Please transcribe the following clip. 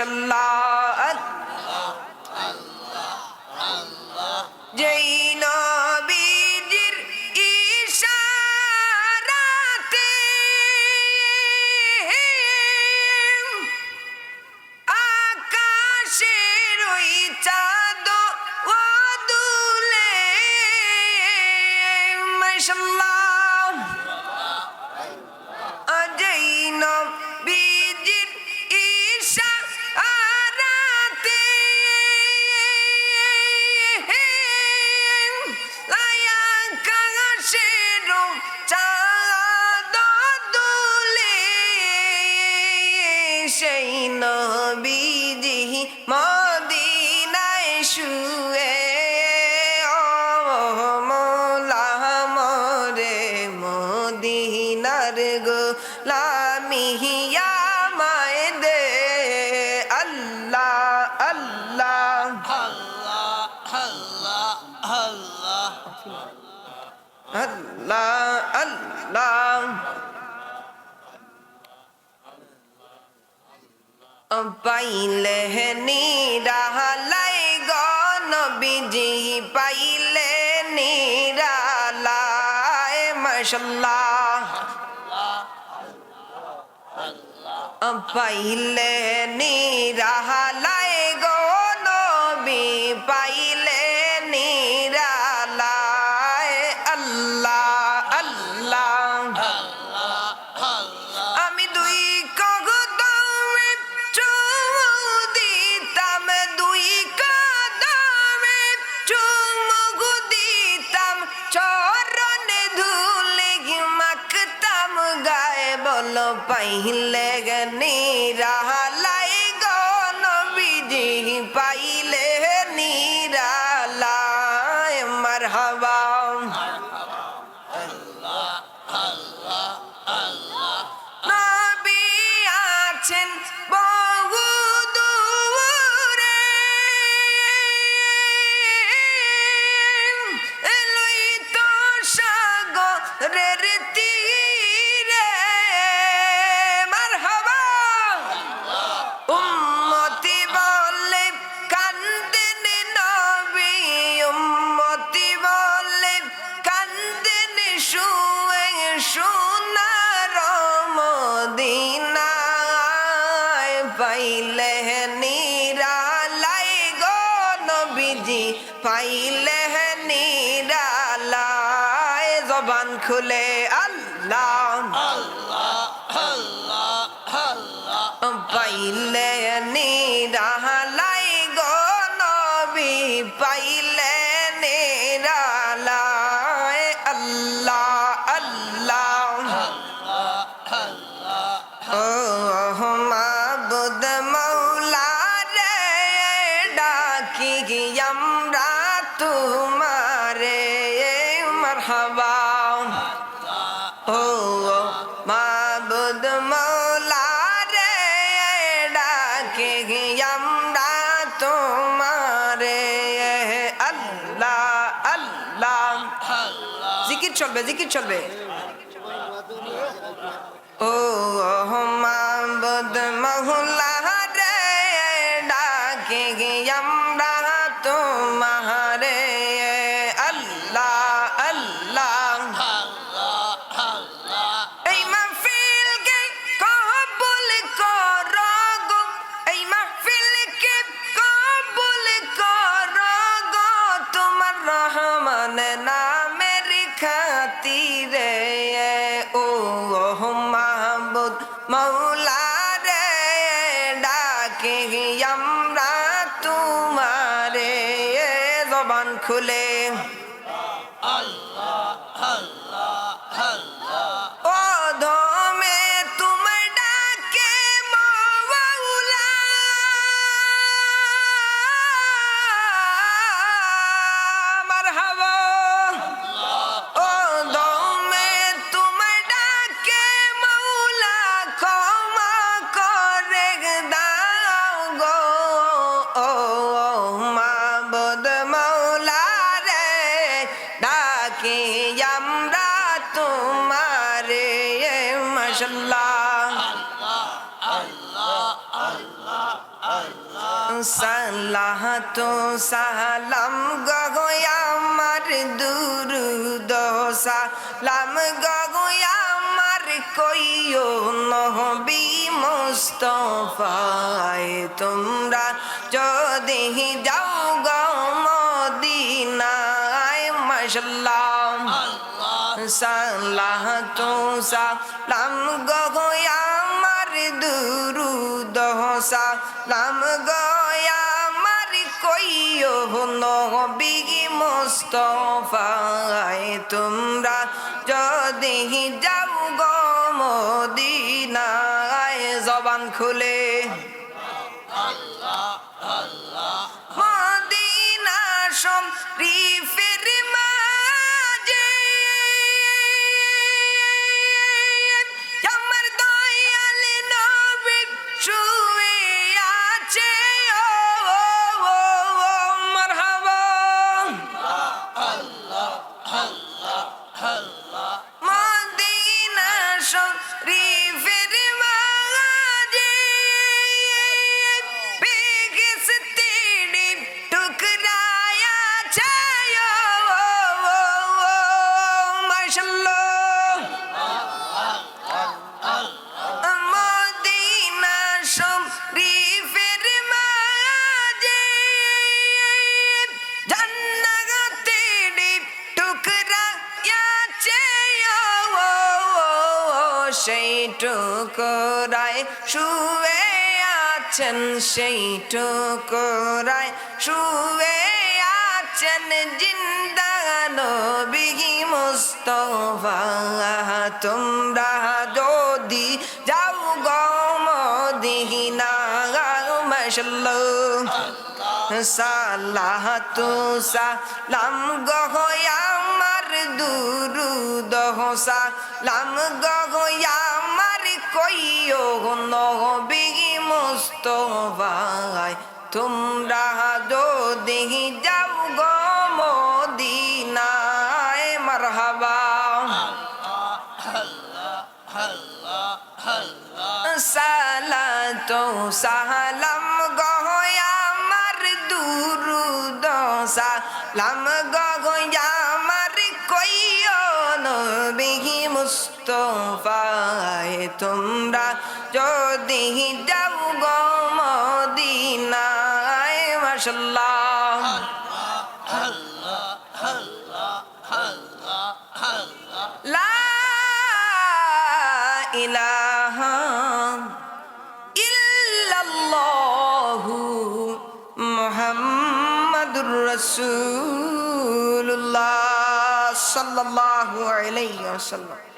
মাশাআল্লাহ যেই নবীজির ইশারাতে আকাশের ওই চাঁদ ও দুলে মাশাআল্লাহ যেই নবীজির ইশারাতে আকাশের চাঁদ দুলে সেই নবীজি মদিনায় শুয়ে ও মওলা মোরে মদিনার গোলামি আমায় দে আল্লাহ আল্লাহ আল্লাহ আল্লাহ পাইলে নিরালাই গো নবীজি পাইলে নিরালাই মাশাআল্লাহ পাইলে নিরালাই গো নবী পাইলে নিরালাই আল্লাহ আল্লাহ আমি দুই কদমে চুমু দিতাম দুই কদমে চুমু দিতাম চরণে ধুলে মাখতাম গায়ে বলো পাইলে নিরালাই গো নবীজি পাইলে নিরালাই মারহাবা নবী আছেন বহু দূরে লইত সাগরের তীরে মারহাবা উম্মতি বলে কান্দেন নবী উম্মতি বলে কান্দেন শুয়ে সোনার মদিনায় পাইলে নিরালাই গো নবীজি পাইলে নিরালাই জবান খুলে আল্লাহ পাইলে নিরালাই গো নবী পাইলে নিরালাই আল্লাহ আল্লাহ ও মাবুদ মৌলা রে ডাকি আমরা তোমারে মারহাবা ও মাবুদ মৌলা রে ডাকি আমরা তোমারে আল্লাহ আল্লাহ জিকির চলবে ও মাবুদ মৌলা রে ডাকে আমরা তোমারে আল্লাহ আল্লাহ এই মাহফিলকে কবুল করো গো এই মাহফিলকে কবুল করো গো তোমার রহমান নামের খাতিরে ও মাহবুদ মৌলা রে ডাকে আমরা তোমারে জবান খুলে ও ধমে তোমার ডাকে মওলা মারহাবা ও ধমে তোমার ডাকে মওলা ক্ষমা করে দাও গো ও মাবুদ মৌলা রে ডাকে আমরা তোমারে মাশাআল্লাহ সালাতু সালাম গো আমার দুরুদ সালাম গো আমার কইও নবী মুস্তাফায় তোমরা যদি যাও গো মদিনায় মাশাআল্লাহ সালাতু সালাম গো আমার দুরুদ সালাম গো আমার কইও নবী মুস্তাফায় তোমরা যদি যাও গো মদিনায় জবান খুলে মদিনা শরীফের মাঝে আমার দয়াল নবী শুয়ে আছে ও মারহাবা মদিনা শরীফের মাঝে বেহেশতের টুকরায় আছে মাশাআল্লাহ মদিনা শরীফের মাঝে জান্নাতের টুকরায় আছে সেই টুকরায় শুয়ে আছেন সেই টুকরায় শুয়ে আছেন জিন্দা নবী মুস্তাফা তোমরা যদি যাও গো মদিনা মাশাআল্লাহ সালাতু সালাম গো আমার দুরুদ সালাম গো আমার কইও নবী মুস্তাফায় তোমরা যদি যাও গো মদিনায় মারহাবা সালাতু সালাম গো আমার দুরুদ সালাম গো আমার কইও নবী মুস্তাফায় তোমরা যদি যাও গো মদিনায় মাশাআল্লাহ লা ইলাহা ইল্লাল্লাহু মুহাম্মাদুর রাসূলুল্লাহ সাল্লাল্লাহু আলাইহি ওয়াসাল্লাম